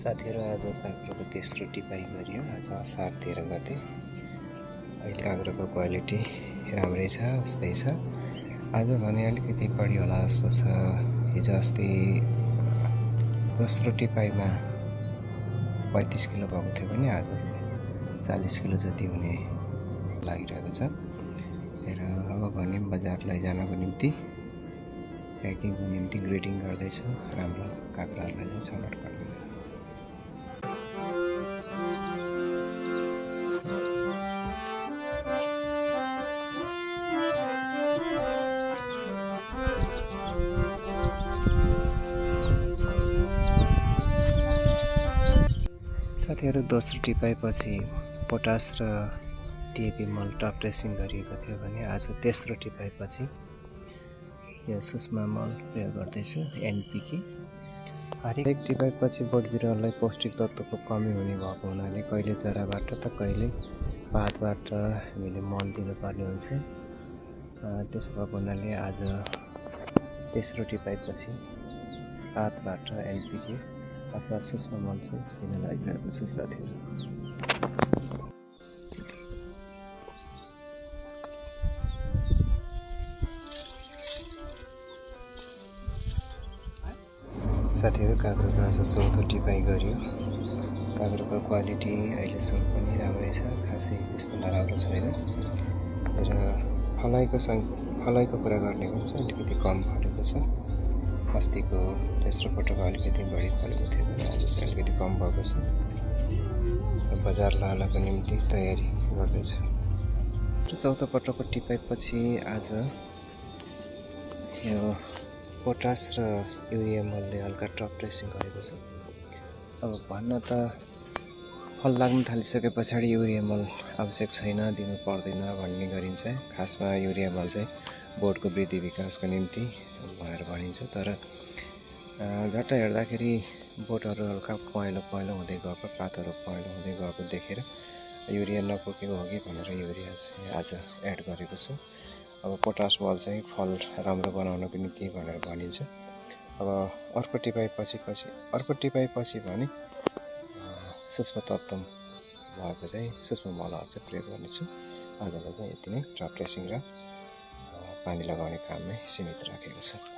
साथीहरु आज काँक्रोको तेस्रो टिपाइ गरियो। आज असार 13 गते। अहिले काँक्रोको क्वालिटी राम्रै छ, उस्तै छ। आज भने अलिकति बढी होला जस्तो छ। हिजो अस्ति दोस्रो टिपाइमा 35 किलो भएको थियो भने आज 40 किलो जति हुने लागिरहेको छ। र अब भने बजार लैजानको निम्ति प्याकिङको निम्ति ग्रेडिङ गर्दैछु। राम्रो काँक्राहरूलाई चाहिँ छनौट गर्दैछु। साथीहरु दोस्रो टिपाइपछि पोटास र टिएपी मल टप ड्रेसिङ गरिएको थियो भने आज तेस्रो टिपाइपछि यो सूक्ष्म मल प्रयोग गर्दैछु एनपीके। हरेक टिपाइपछि बोट बिरुवालाई पौष्टिक तत्त्वको कमी हुने भएको हुनाले कहिले जराबाट त कहिले पातबाट हामीले मल दिनुपर्ने हुन्छ। त्यसो भएको हुनाले आज तेस्रो टिपाइपछि पातबाट एनपीके अथवा सूक्ष्म मल चाहिँ दिन लागिरहेको छु साथीहरु। साथीहरु काँक्रोको आज चौथो टिपाइ गरियो। काँक्रोको क्वालिटी अहिलेसम्म पनि राम्रै छ, खासै त्यस्तो नराम्रो छैन। र फलाइको कुरा गर्ने हो भने अलिकति कम फलेको छ। अस्तिको तेस्रो पटक अलिकति बढी फलेको थियो भने आज चाहिँ अलिकति कम भएको छ। बजार लानको निम्ति तयारी गर्दैछु। र चौथो पटकको टिपाइपछि आज यो पोटास र युरिया मलले हल्का टप ड्रेसिङ गरेको छ। अब भन्न त फल लाग्न थालिसके पछाडि युरिया मल आवश्यक छैन, दिनु पर्दैन भन्ने गरिन्छ। खासमा युरिया मल चाहिँ बोटको वृद्धि विकासको निम्ति भएर भनिन्छ। तर झट्ट हेर्दाखेरि बोटहरू हल्का पहेँलो हुँदै गएको, पातहरू पहेँलो हुँदै गएको देखेर युरिया नपुगेको हो कि भनेर युरिया चाहिँ आज एड गरेको छु। अब पोटास मल चाहिँ फल राम्रो बनाउनको निम्ति भनेर भनिन्छ। अब अर्को टिपाइपछि भने सूक्ष्म तत्त्व भएको चाहिँ सूक्ष्म मलहरू चाहिँ प्रयोग गर्नेछु। आजलाई चाहिँ यति नै टप ड्रेसिङ र पानी लगाउने काममै सीमित राखेको छु।